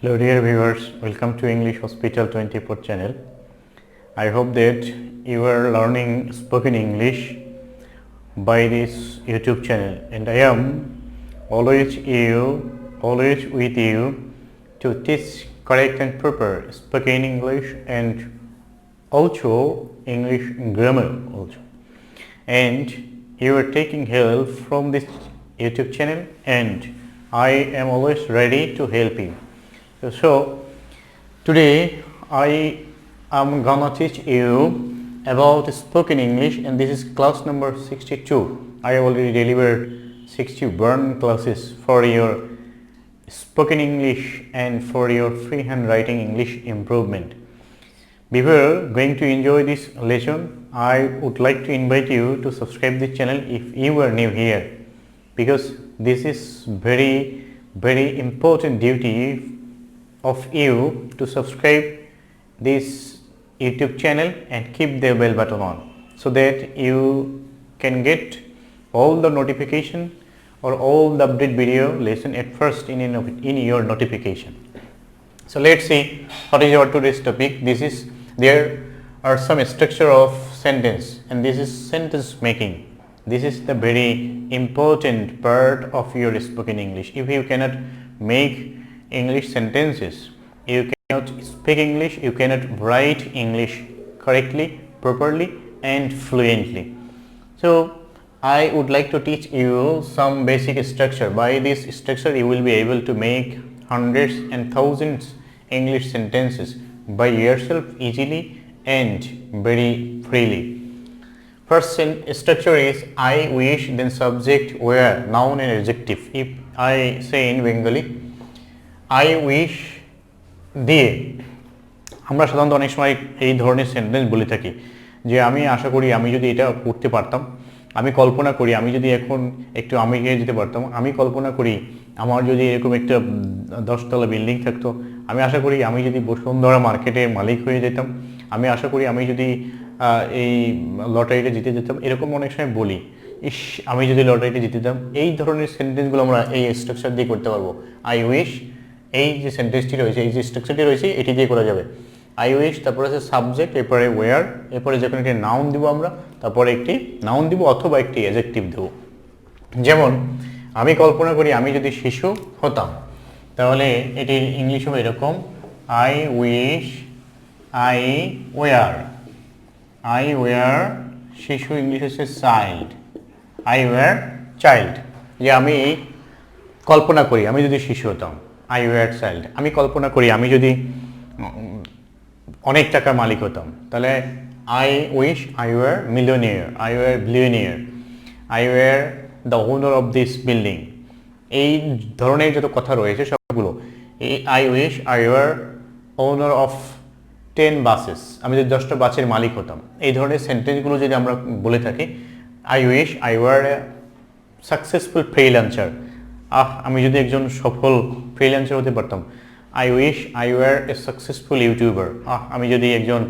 Hello dear viewers, welcome to English Hospital 24 channel. I hope that you are learning spoken English by this YouTube channel, and I am always with you to teach correct and proper spoken English and also English grammar also. And you are taking help from this YouTube channel, and I am always ready to help you. So today I am gonna teach you about spoken English, and this is class number 62. I already delivered 61 classes for your spoken English and for your freehand writing English improvement. Before going to enjoy this lesson, I would like to invite you to subscribe the channel if you are new here, because this is very important duty of you to subscribe this YouTube channel and keep the bell button on, so that you can get all the notification or all the update video lesson at first in your notification. So let's see what is our today's topic. There are some structure of sentence, and this is sentence making. This is the very important part of your spoken English. If you cannot make English sentences, you cannot speak English, you cannot write English correctly, properly and fluently. So I would like to teach you some basic structure. By this structure you will be able to make hundreds and thousands English sentences by yourself easily and very freely. First structure is I wish, then subject, where, noun and adjective. If I say in Bengali I wish দিয়ে আমরা সাধারণত অনেক সময় এই ধরনের sentence বলে থাকি যে আমি আশা করি আমি যদি এটা করতে পারতাম, আমি কল্পনা করি আমি যদি এখন একটু আমেরিকায় যেতে পারতাম, আমি কল্পনা করি আমার যদি এরকম একটা 10 তলা বিল্ডিং থাকতো, আমি আশা করি আমি যদি বসুন্ধরা মার্কেটের মালিক হয়ে যেতাম, আমি আশা করি আমি যদি এই লটারিতে জিতে যেতাম। এরকম অনেক সময় বলি, ইস আমি যদি লটারিতে জিতে যেতাম। এই ধরনের সেন্টেন্সগুলো আমরা এই স্ট্রাকচার দিয়ে করতে পারবো। আই উইশ, এই যে সেন্টেন্সটি রয়েছে, এই যে স্ট্রাকচারটি রয়েছে, এটি দিয়ে করা যাবে। আই উইশ, তারপরে আছে সাবজেক্ট, এরপরে ওয়্যার, এরপরে যখন একটি নাউন দিব আমরা, তারপরে একটি নাউন দিব অথবা একটি অ্যাডজেক্টিভ দেব। যেমন আমি কল্পনা করি আমি যদি শিশু হতাম, তাহলে এটির ইংলিশ হবে এরকম, I wish I were. I were, শিশু ইংলিশ হচ্ছে চাইল্ড। আই ওয়্যার চাইল্ড, যে আমি কল্পনা করি আমি যদি শিশু হতাম। আই ওয়্যার চাইল্ড, আমি কল্পনা করি আমি যদি অনেক টাকার মালিক হতাম, তাহলে I wish I were millionaire, I were billionaire, I were the owner of this building. এই ধরনের যত কথা রয়েছে সবগুলো I wish I were owner of 10 buses, আমি যদি 10টা বাসের মালিক হতাম। এই ধরনের সেন্টেন্সগুলো যদি আমরা বলে থাকি, I wish I were successful freelancer, আমি যদি একজন সফল ফ্রিল্যান্সার হতে পারতাম। I wish I were a successful YouTuber, আমি যদি একজন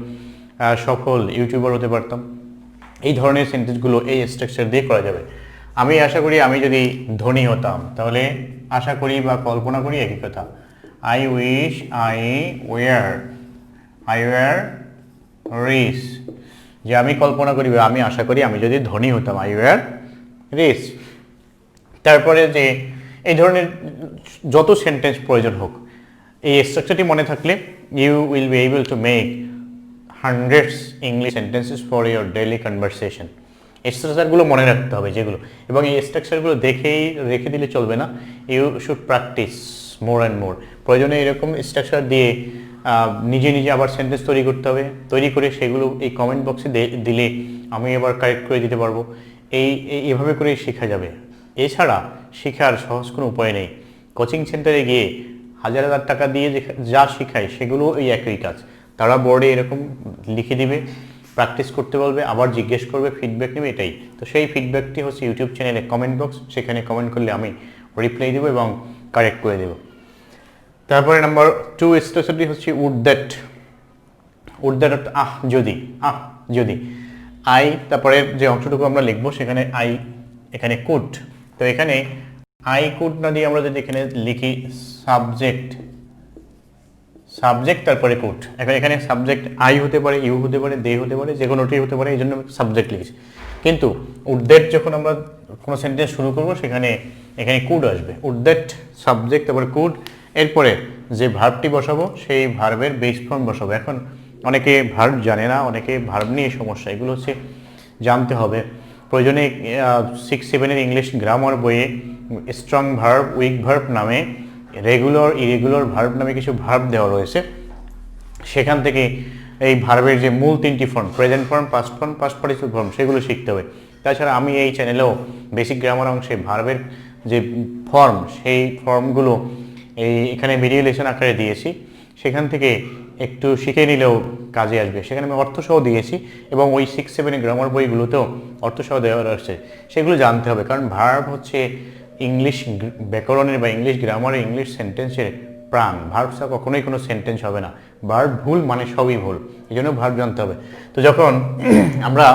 সফল ইউটিউবার হতে পারতাম। এই ধরনের সেন্টেন্সগুলো এই স্ট্রাকচার দিয়ে করা যাবে। আমি আশা করি আমি যদি ধনী হতাম, তাহলে আশা করি বা কল্পনা করি একই কথা। I wish I were rich, যে আমি কল্পনা করি বা আমি আশা করি আমি যদি ধনী হতাম, আই ওয়্যার রিচ। তারপরে যে এই ধরনের যত সেন্টেন্স প্রয়োজন হোক, এই স্ট্রাকচারটি মনে থাকলে you will be able to make hundreds English sentences for your daily conversation. স্ট্রাকচারগুলো মনে রাখতে হবে যেগুলো, এবং এই স্ট্রাকচারগুলো দেখেই রেখে দিলে চলবে না। You should practise more and more. প্রয়োজনে এরকম স্ট্রাকচার দিয়ে নিজে আবার সেন্টেন্স তৈরি করতে হবে। তৈরি করে সেগুলো এই কমেন্ট বক্সে দিলে আমি এবার কারেক্ট করে দিতে পারবো। এইভাবে করেই শেখা যাবে। এছাড়া শেখার সহজ কোনো উপায় নেই। কোচিং সেন্টারে গিয়ে হাজার টাকা দিয়ে যা শেখায় সেগুলো এই একই কাজ। তারা বোর্ডে এরকম লিখে দিবে, প্র্যাকটিস করতে বলবে, আবার জিজ্ঞেস করবে, ফিডব্যাক নেবে, এটাই তো। সেই ফিডব্যাকটি হচ্ছে ইউটিউব চ্যানেলে কমেন্ট বক্স, সেখানে কমেন্ট করলে আমি রিপ্লাই দেবো এবং কারেক্ট করে দেবো। তারপরে নাম্বার 2 স্ট্রাকচারটি হচ্ছে উড দ্যাট যদি আই, তারপরে যে অংশটুকু আমরা লিখবো সেখানে আই, এখানে কুড। তো এখানে আই কুড না দিয়ে আমরা যদি এখানে লিখি সাবজেক্ট সাবজেক্ট তারপরে কুড। এখন এখানে সাবজেক্ট আই হতে পারে, ইউ হতে পারে, দে হতে পারে, যে কোনোটি হতে পারে, এই জন্য সাবজেক্ট লিখেছি। কিন্তু উড দ্যাট যখন আমরা কোনো সেন্টেন্স শুরু করব সেখানে এখানে কুড আসবে। উড দ্যাট সাবজেক্ট, তারপরে কুড, এরপরে যে ভার্বটি বসাবো সেই ভার্বের বেস ফর্ম বসাবো। এখন অনেকে ভার্ব জানে না, অনেকে ভার্ব নিয়ে সমস্যা, এগুলো হচ্ছে জানতে হবে। প্রয়োজনে 6-7 ইংলিশ গ্রামার বইয়ে স্ট্রং ভার্ব, উইক ভার্ব নামে, রেগুলার ইরেগুলার ভার্ব নামে কিছু ভার্ব দেওয়া রয়েছে। সেখান থেকে এই ভার্বের যে মূল 3টি form, present form, past form, past participle form, সেগুলো শিখতে হবে। তাছাড়া আমি এই চ্যানেলেও বেসিক গ্রামার অংশে ভার্বের যে ফর্ম, সেই ফর্মগুলো এখানে ভিডিও লেসন আকারে দিয়েছি। সেখান থেকে একটু শিখে নিলেও কাজে আসবে। সেখানে আমি অর্থসহ দিয়েছি এবং ওই 6-7 গ্রামার বইগুলোতেও অর্থসহ দেওয়া রয়েছে, সেগুলো জানতে হবে। কারণ ভার্ব হচ্ছে ইংলিশ ব্যাকরণের বা ইংলিশ গ্রামারের, ইংলিশ সেন্টেন্সের প্রাণ। ভার্ব ছাড়া কখনোই কোনো সেন্টেন্স হবে না। ভার্ব ভুল মানে সবই ভুল, এই জন্য ভার্ব জানতে হবে। তো যখন আমরা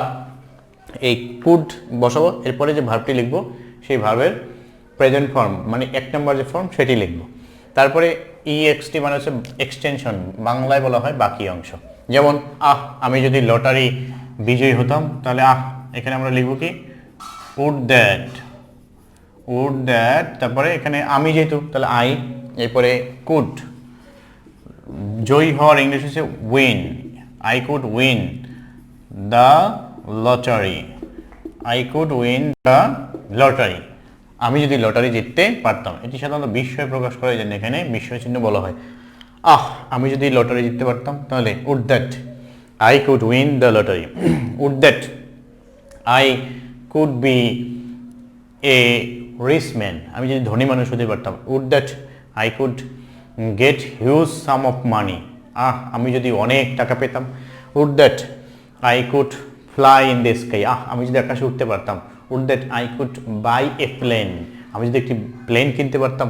এই কুড বসাবো, এরপরে যে ভার্বটি লিখবো সেই ভার্বের প্রেজেন্ট ফর্ম মানে 1 নম্বর যে ফর্ম সেটি লিখবো। তারপরে ইএক্সটি মানে হচ্ছে এক্সটেনশন, বাংলায় বলা হয় বাকি অংশ। যেমন আমি যদি লটারি বিজয়ী হতাম, তাহলে এখানে আমরা লিখবো কি উড দ্যাট, তারপরে এখানে আমি যেহেতু তাহলে আই, এরপরে কুড, জয়ী হওয়ার ইংলিশ হচ্ছে win, I could win the lottery, I could win the lottery, আমি যদি লটারি জিততে পারতাম। এটি সাধারণত বিস্ময় প্রকাশ করে, এই জন্য এখানে বিস্ময় চিহ্ন বলা হয়। আমি যদি লটারি জিততে পারতাম, তাহলে would that I could win the lottery, would that I could be a rich man, আমি যদি ধনী মানুষ হতে পারতাম। Would that I could get huge sum of money, আমি যদি অনেক টাকা পেতাম। Would that I could fly in the sky, আমি যদি আকাশে উঠতে পারতাম। Would that I could buy a plane, আমি যদি একটি প্লেন কিনতে পারতাম।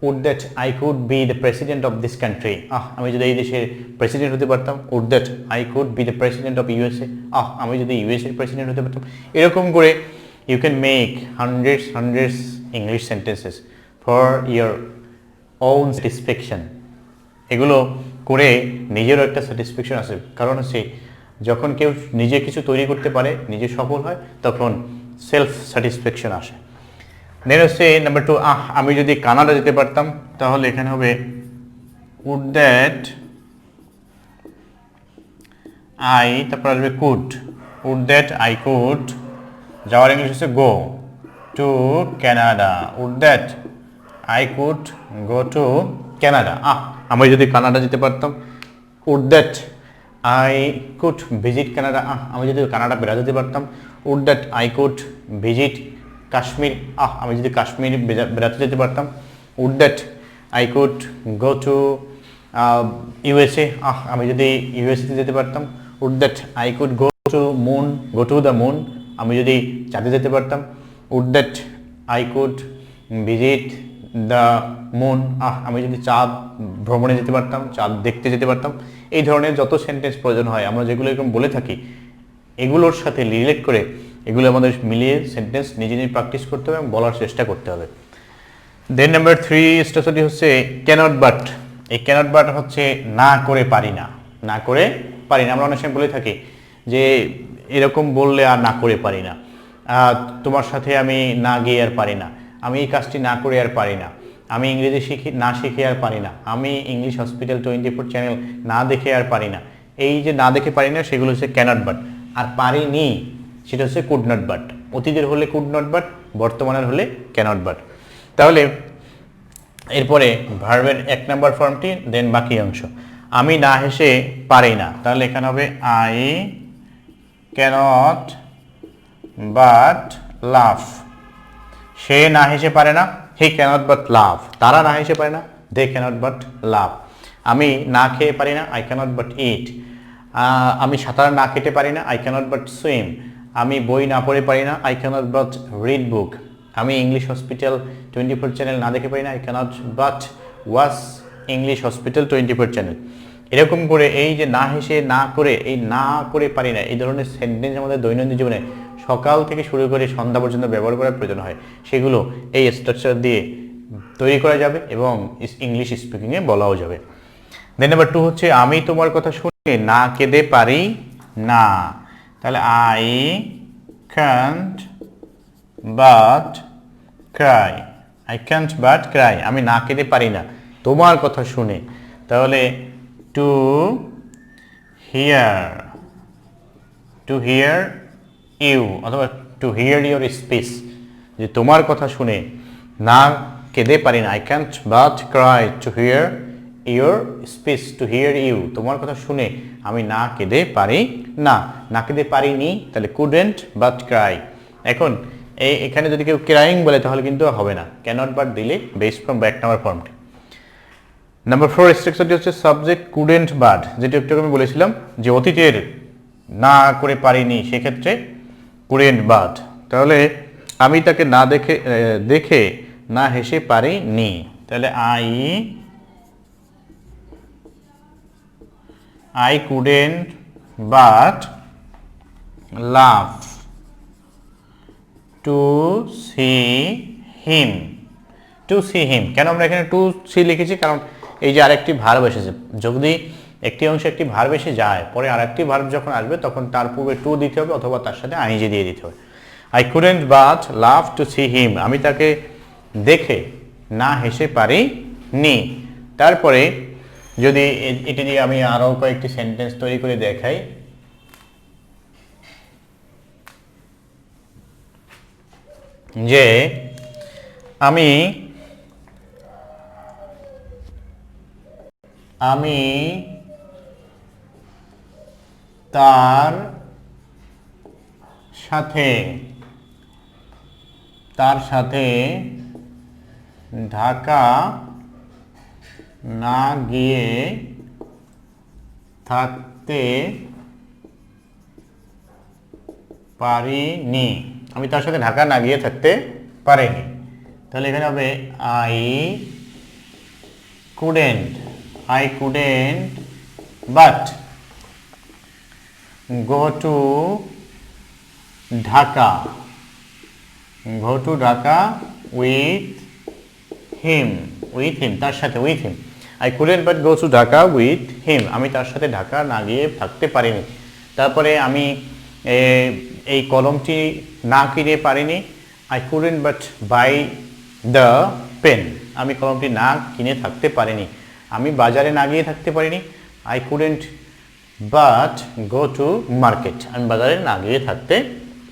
Would that I could be the president of this country, আমি যদি এই দেশের প্রেসিডেন্ট হতে পারতাম। Would that I could be the president of USA, আমি যদি ইউএসএর প্রেসিডেন্ট হতে পারতাম। এরকম করে you can make hundreds English sentences for your own satisfaction. এগুলো করে নিজেরও একটা স্যাটিসফ্যাকশন আসে, কারণ হচ্ছে যখন কেউ নিজে কিছু তৈরি করতে পারে, নিজে সফল হয়, তখন সেলফ স্যাটিসফ্যাকশন আসে। দেন হচ্ছে নাম্বার 2, আমি যদি কানাডা যেতে পারতাম, তাহলে এখানে হবে উড দ্যাট আই, তারপর আসবে could, would that I could, যাওয়ার ইংলিশ হচ্ছে go to Canada, would that I could go to Canada, আমি যদি কানাডা যেতে পারতাম। Would that I could visit Canada, আমি যদি কানাডা বেড়াতে যেতে পারতাম। Would that I could visit Kashmir, আমি যদি কাশ্মীর বেড়াতে যেতে পারতাম। Would that I could go to USA, আমি যদি ইউএসএতে যেতে পারতাম। Would that I could go to moon, go to the moon, আমি যদি চাঁদে যেতে পারতাম। Would that I could visit the moon, আমি যদি চাঁদ ভ্রমণে যেতে পারতাম, চাঁদ দেখতে যেতে পারতাম। এই ধরনের যত সেন্টেন্স প্রয়োজন হয়, আমরা যেগুলো এরকম বলে থাকি, এগুলোর সাথে রিলেট করে এগুলো আমাদের মিলিয়ে সেন্টেন্স নিজে নিজে প্র্যাকটিস করতে হবে এবং বলার চেষ্টা করতে হবে। দেন নাম্বার 3 স্টেপটি হচ্ছে ক্যানট বাট। এই ক্যানট বাট হচ্ছে না করে পারি না, না করে পারি না। আমরা অনেক সময় বলে থাকি যে এরকম বললে আর না করে পারি না, তোমার সাথে আমি না গিয়ে আর পারি না, আমি এই কাজটি না করে আর পারি না, আমি ইংরেজি শিখে আর পারি না, আমি ইংলিশ হসপিটাল 24 চ্যানেল না দেখে আর পারি না। এই যে না দেখে পারি না, সেগুলো হচ্ছে ক্যানট বাট। আর পারিনি সেটা হচ্ছে কুড নট বাট। অতীতের হলে কুড নট বাট, বর্তমানের হলে ক্যানট বাট। তাহলে এরপরে ভার্বের 1 নম্বর ফর্মটি, দেন বাকি অংশ। আমি না হেসে পারি না, তাহলে এখানে হবে আই ক্যানট বাট লাফ। সে না হেসে পারে না, হি ক্যানট বাট লাফ। তারা না হেসে পারে না, দে ক্যানট বাট লাফ। আমি না খেয়ে পারি না, আই ক্যানট বাট ইট। আমি সাঁতার না কেটে পারি না, আই ক্যানট বাট সুইম। আমি বই না পড়ে পারি না, I can't but read book. আমি ইংলিশ হসপিটাল 24 চ্যানেল না দেখে পারি না, I can't but watch English hospital 24 channel. এরকম করে এই যে না হেসে না করে, এই না করে পারি না, এই ধরনের সেন্টেন্স আমাদের দৈনন্দিন জীবনে সকাল থেকে শুরু করে সন্ধ্যা পর্যন্ত ব্যবহার করার প্রয়োজন হয়। সেগুলো এই স্ট্রাকচার দিয়ে তৈরি করা যাবে এবং ইংলিশ স্পিকিংয়ে বলাও যাবে। দেন নাম্বার 2 হচ্ছে আমি তোমার কথা শুনে না কেঁদে পারি না। তাহলে I can't but cry. I can't but cry, আমি না কেঁদে পারি না তোমার কথা শুনে। তাহলে টু হিয়ার ইউ অথবা টু হিয়ার ইউর স্পিচ, যে তোমার কথা শুনে না কেঁদে পারি না। I can't but cry to hear your speech, to hear you, তোমার কথা শুনে আমি না কেঁদে পারি না, না কেঁদে পারিনি, তাহলে কুডেন্ট বাট ক্রাই। এখন এখানে যদি কেউ ক্রাইং বলে তাহলে কিন্তু হবে না, ক্যানট বাট দিলে বেসড ফ্রম ব্যাক নাম্বার ফর্মটি। নাম্বার 4 স্ট্রাকচারটি হচ্ছে সাবজেক্ট কুডেন্ট বাট, যেটা একটু আমি বলেছিলাম যে অতীতের না করে পারিনি, সেক্ষেত্রে কুডেন্ট বাট। তাহলে আমি তাকে না দেখে না হেসে পারিনি, তাহলে I couldn't but laugh to see him. কেন আমরা এখানে টু সি লিখেছি? কারণ এই যে আরেকটি ভার্ব এসেছে, যদি একটি অংশে একটি ভার্ব এসে যায়, পরে আরেকটি ভার্ব যখন আসবে তখন তার পূর্বে টু দিতে হবে অথবা তার সাথে আইএনজি দিয়ে দিতে হবে। I couldn't but laugh to see him, আমি তাকে দেখে না হেসে পারিনি। তারপরে যদি এটি দিয়ে আমি আরো কয়েকটি সেন্টেন্স তৈরি করে দেখাই, যে আমি তার সাথে ঢাকা না গিয়ে থাকতে পারিনি, আমি তার সাথে ঢাকা না গিয়ে থাকতে পারিনি। তাহলে এখানে হবে I couldn't but go to Dhaka with him, তার সাথে with him। I couldn't but go to Dhaka with him, আমি তার সাথে ঢাকা না গিয়ে থাকতে পারিনি। তারপরে আমি এই কলমটি না কিনে পারিনি, I couldn't but buy the pen, আমি কলমটি না কিনে থাকতে পারিনি, আমি বাজারে না গিয়ে থাকতে পারিনি। I couldn't but go to market, আমি বাজারে না গিয়ে থাকতে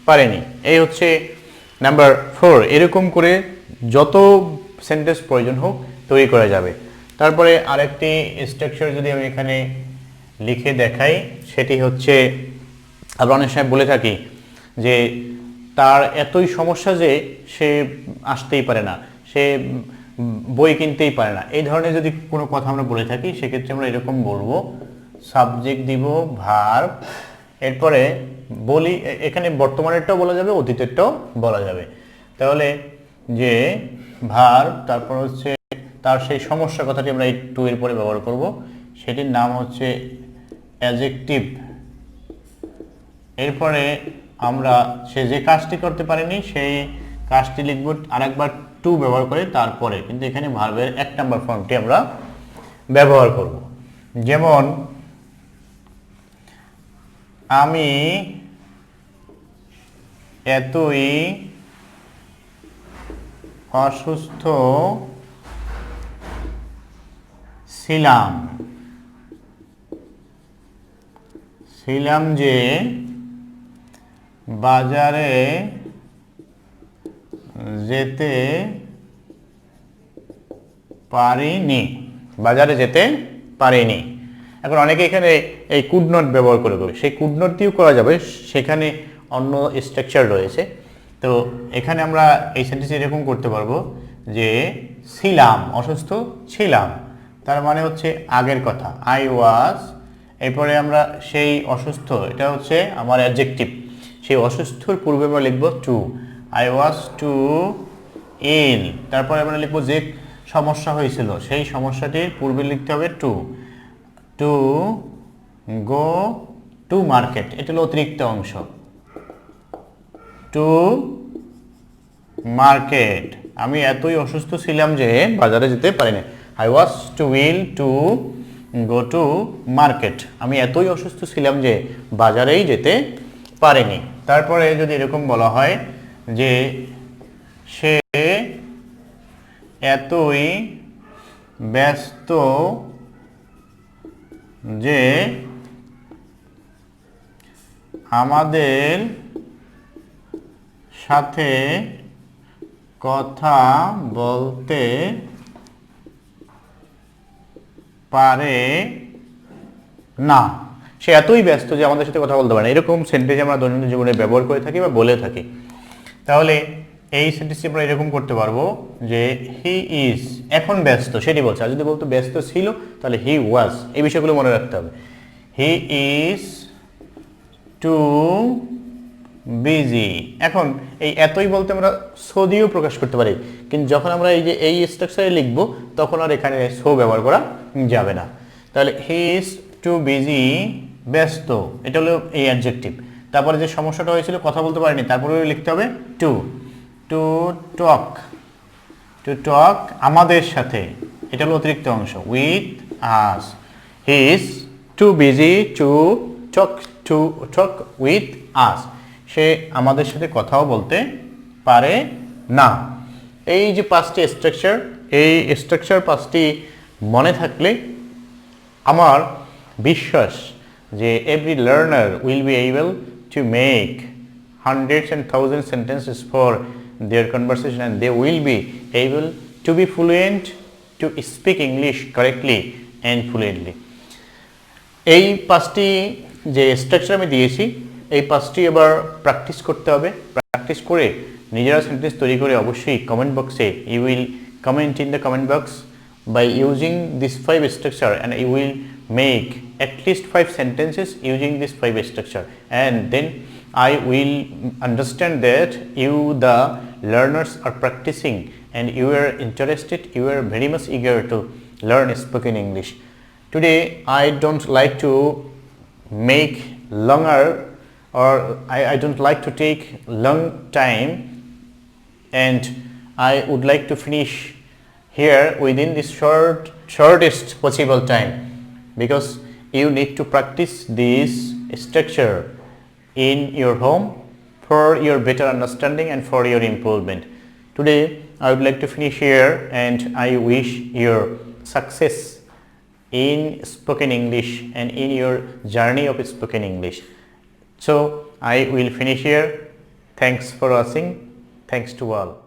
পারিনি। এই হচ্ছে নাম্বার 4। এরকম করে যত সেন্টেন্স প্রয়োজন হোক তৈরি করা যাবে। তারপরে আরেকটি স্ট্রাকচার যদি আমি এখানে লিখে দেখাই, সেটি হচ্ছে আমরা অনেক সময় বলে থাকি যে তার এতই সমস্যা যে সে আসতেই পারে না, সে বই কিনতেই পারে না, এই ধরনের যদি কোনো কথা আমরা বলে থাকি সেক্ষেত্রে আমরা এরকম বলবো, সাবজেক্ট দিব, ভার্ব, এরপরে বলি, এখানে বর্তমানেরটাও বলা যাবে, অতীতেরটাও বলা যাবে। তাহলে যে ভার্ব, তারপর হচ্ছে তার সেই সমস্যা কথাটি আমরা এই টু এর পরে ব্যবহার করব, সেটির নাম হচ্ছে অ্যাডজেক্টিভ। এরপরে আমরা সে যে কাজটি করতে পারেনি সেই কাজটি লিখব আরেকবার টু ব্যবহার করে তারপরে, কিন্তু এখানে ভার্বের 1 নাম্বার ফর্মটি আমরা ব্যবহার করব। যেমন আমি এতই অসুস্থ ছিলাম যে বাজারে যেতে পারিনি। এখন অনেকে এখানে এই কুড নট ব্যবহার করে, সেই কুড নট দিয়েও করা যাবে, সেখানে অন্য স্ট্রাকচার রয়েছে। তো এখানে আমরা এই সেন্টেন্স এরকম করতে পারবো যে ছিলাম, অসুস্থ ছিলাম, তার মানে হচ্ছে আগের কথা, আই ওয়াজ, এরপরে আমরা সেই অসুস্থ, এটা হচ্ছে আমার অ্যাডজেক্টিভ, সেই অসুস্থর পূর্বে আমরা লিখবো টু, আই ওয়াজ টু ইল, তারপরে আমরা লিখবো যে সমস্যা হয়েছিল সেই সমস্যাটির পূর্বে লিখতে হবে টু গো টু মার্কেট, এটা হলো অতিরিক্ত অংশ, টু মার্কেট। আমি এতই অসুস্থ ছিলাম যে বাজারে যেতে পারিনি। I was too ill to go to market. আমি এতই অসুস্থ ছিলাম যে বাজারেই যেতে পারিনি। তারপরে যদি এরকম বলা হয় যে সে এতই ব্যস্ত যে আমাদের সাথে কথা বলতে পারে না। সে এতই ব্যস্ত যে আমাদের সাথে কথা বলতে পারে না। এরকম সেন্টেন্স আমরা দৈনন্দিন জীবনে ব্যবহার করে থাকি বা বলে থাকি। তাহলে এই সেন্টেন্সটি আমরা এরকম করতে পারবো যে হি ইজ এখন ব্যস্ত, সেটি বলছে। আর যদি বলতো ব্যস্ত ছিল তাহলে হি ওয়াজ। এই বিষয়গুলো মনে রাখতে হবে। He is too busy. এখন এই এতই বলতে আমরা সো দিয়েও প্রকাশ করতে পারি, কিন্তু যখন আমরা এই যে এই স্ট্রাকচারে লিখবো তখন আর এখানে সো ব্যবহার করা যাবে না। তাহলে হি ইজ টু বিজি, ব্যস্ত, এটা হলো এই অ্যাডজেক্টিভ। তারপরে যে সমস্যাটা হয়েছিল কথা বলতে পারিনি, তারপরে লিখতে হবে too to talk, to talk আমাদের সাথে, এটা হলো অতিরিক্ত অংশ। With us, he is too busy to talk with us. সে আমাদের সাথে কথাও বলতে পারে না। এই যে পাঁচটি স্ট্রাকচার, এই স্ট্রাকচার পাঁচটি মনে থাকলে আমার বিশ্বাস যে every learner will be able to make hundreds and thousands sentences for their conversation, and they will be able to be fluent to speak English correctly and fluently. এই পাঁচটি যে স্ট্রাকচার আমি দিয়েছি, এই পাঁচটি এবার প্র্যাকটিস করতে হবে। প্র্যাকটিস করে নিজেরা সেন্টেন্স তৈরি করে অবশ্যই কমেন্ট বক্সে you will comment in the comment box by using this 5 structure, and you will make at least 5 sentences using this 5 structure, and then I will understand that you the learners are practicing and you are interested, you are very much eager to learn spoken English. Today I don't like to make longer, or I don't like to take long time, and I would like to finish here within this shortest possible time, because you need to practice this structure in your home for your better understanding and for your improvement. Today I would like to finish here, and I wish your success in spoken English and in your journey of spoken English. So I will finish here. Thanks for watching. Thanks to all.